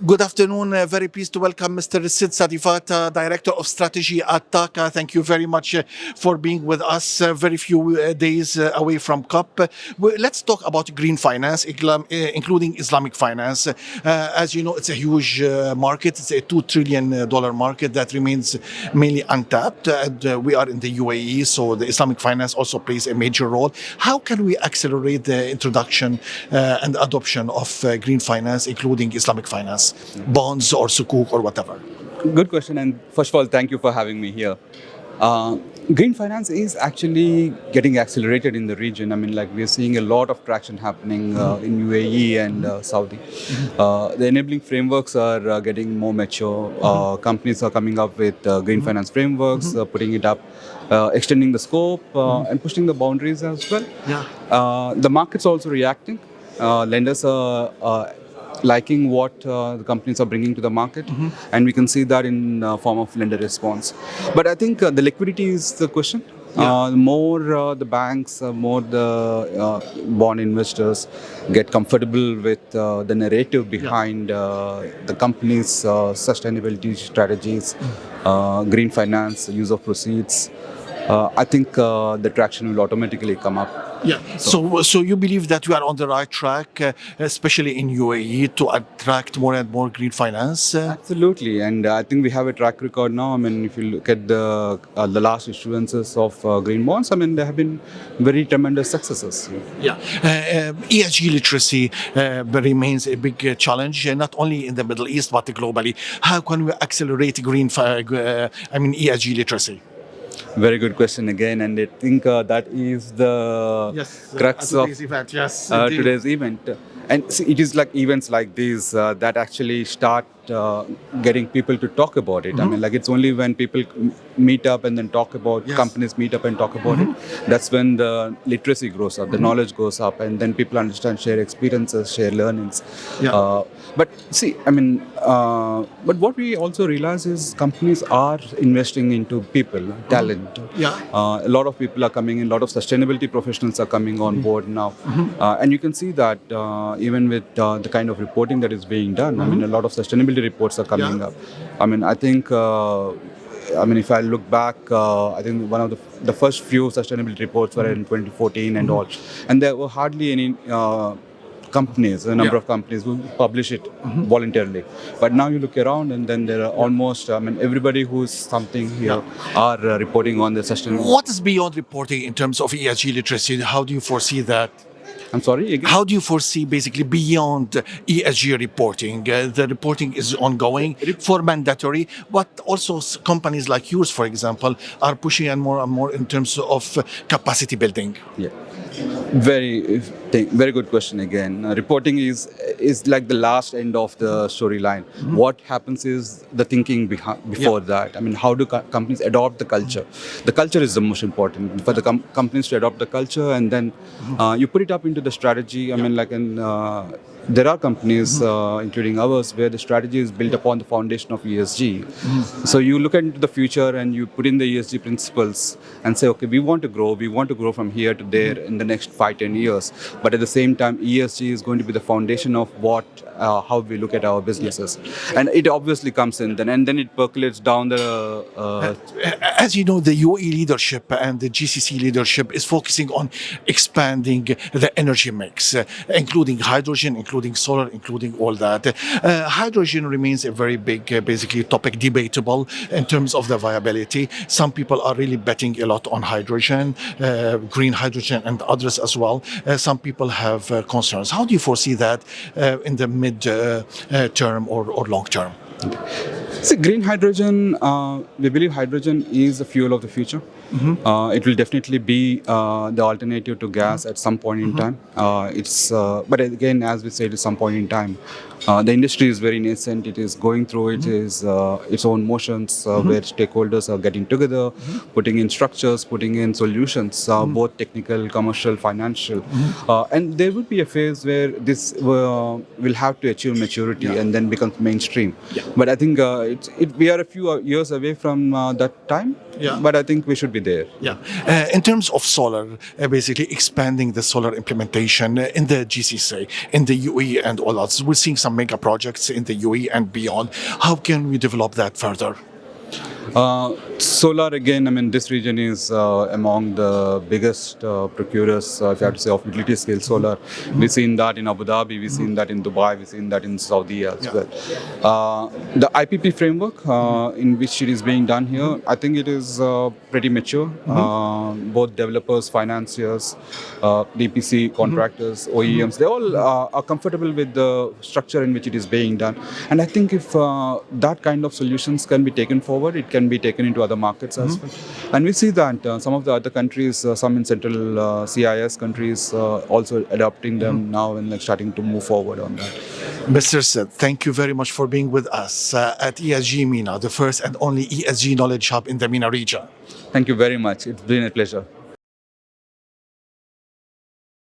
Good afternoon. Very pleased to welcome Mr. Sativada, Director of Strategy at TAQA. Thank you very much for being with us. Very few days away from COP. Let's talk about green finance, including Islamic finance. As you know, it's a huge market. It's a $2 trillion market that remains mainly untapped. And we are in the UAE, so the Islamic finance also plays a major role. How can we accelerate the introduction and adoption of green finance, including Islamic finance? Bonds or sukuk or whatever? Good question. And first of all, thank you for having me here. Uh, Green finance is actually getting accelerated in the region. I mean, like we're seeing a lot of traction happening in UAE and Saudi. The enabling frameworks are getting more mature. Companies are coming up with green finance frameworks, putting it up, extending the scope, and pushing the boundaries as well. The market's also reacting. Lenders are liking what the companies are bringing to the market, and we can see that in form of lender response. But I think the liquidity is the question. The more the banks, more the bond investors get comfortable with the narrative behind the company's sustainability strategies, green finance, use of proceeds, I think the traction will automatically come up. So you believe that we are on the right track, especially in UAE, to attract more and more green finance? Absolutely, and I think we have a track record now. I mean, if you look at the last issuances of green bonds, I mean, there have been very tremendous successes. ESG literacy remains a big challenge, not only in the Middle East but globally. How can we accelerate ESG literacy? Very good question again, and I think that is the crux of Today's event. Yes, today's event. And see, it is like events like these that actually start getting people to talk about it. I mean, like it's only when people meet up and then talk about, companies meet up and talk about it, that's when the literacy grows up, the knowledge goes up, and then people understand, share experiences, share learnings. But see, I mean, but what we also realize is companies are investing into people, talent. A lot of people are coming in, a lot of sustainability professionals are coming on board now. And you can see that even with the kind of reporting that is being done, I mean, a lot of sustainability reports are coming up. I mean, I think, if I look back, I think one of the first few sustainability reports were in 2014 and all. And there were hardly any companies, a number of companies who publish it voluntarily. But now you look around and then there are almost, everybody who's something here are reporting on the sustainability. What is beyond reporting in terms of ESG literacy? How do you foresee that? I'm sorry, again? How do you foresee basically beyond ESG reporting? The reporting is ongoing for mandatory, but also companies like yours, for example, are pushing and more in terms of capacity building. Very good question again. Reporting is like the last end of the storyline. What happens is the thinking before that. I mean, how do companies adopt the culture? The culture is the most important for the companies to adopt the culture, and then you put it up into the strategy. I mean, like there are companies, including ours, where the strategy is built upon the foundation of ESG. So you look into the future and you put in the ESG principles and say, okay, we want to grow from here to there in the next 5-10 years. But at the same time, ESG is going to be the foundation of how we look at our businesses. And it obviously comes in then, and then it percolates down the... As you know, the UAE leadership and the GCC leadership is focusing on expanding the energy mix, including hydrogen, including solar, including all that. Hydrogen remains a very big, basically, topic, debatable in terms of the viability. Some people are really betting a lot on hydrogen, green hydrogen, and others as well. Some people have concerns. How do you foresee that in the mid-term or long term? See, green hydrogen, we believe hydrogen is the fuel of the future. It will definitely be the alternative to gas at some point in time. But again, as we said, at some point in time, the industry is very nascent. It is going through its own motions where stakeholders are getting together, putting in structures, putting in solutions, both technical, commercial, financial. And there will be a phase where this will have to achieve maturity and then become mainstream. But I think we are a few years away from that time. Yeah. but I think we should be there. Yeah. In terms of solar, basically expanding the solar implementation in the GCC, in the UAE and all others, we're seeing some mega projects in the UAE and beyond. How can we develop that further? Solar again, I mean, this region is among the biggest procurers, if you have to say, of utility scale solar. We've seen that in Abu Dhabi, we've seen that in Dubai, we've seen that in Saudi as well. The IPP framework in which it is being done here, I think it is pretty mature. Both developers, financiers, DPC contractors, OEMs, they all are comfortable with the structure in which it is being done. And I think if that kind of solutions can be taken forward, it can be taken into other markets as well. And we see that some of the other countries, some in central CIS countries, also adopting them now and like starting to move forward on that. Mr. Sid, thank you very much for being with us at ESG Mena, the first and only ESG knowledge hub in the MENA region. Thank you very much. It's been a pleasure.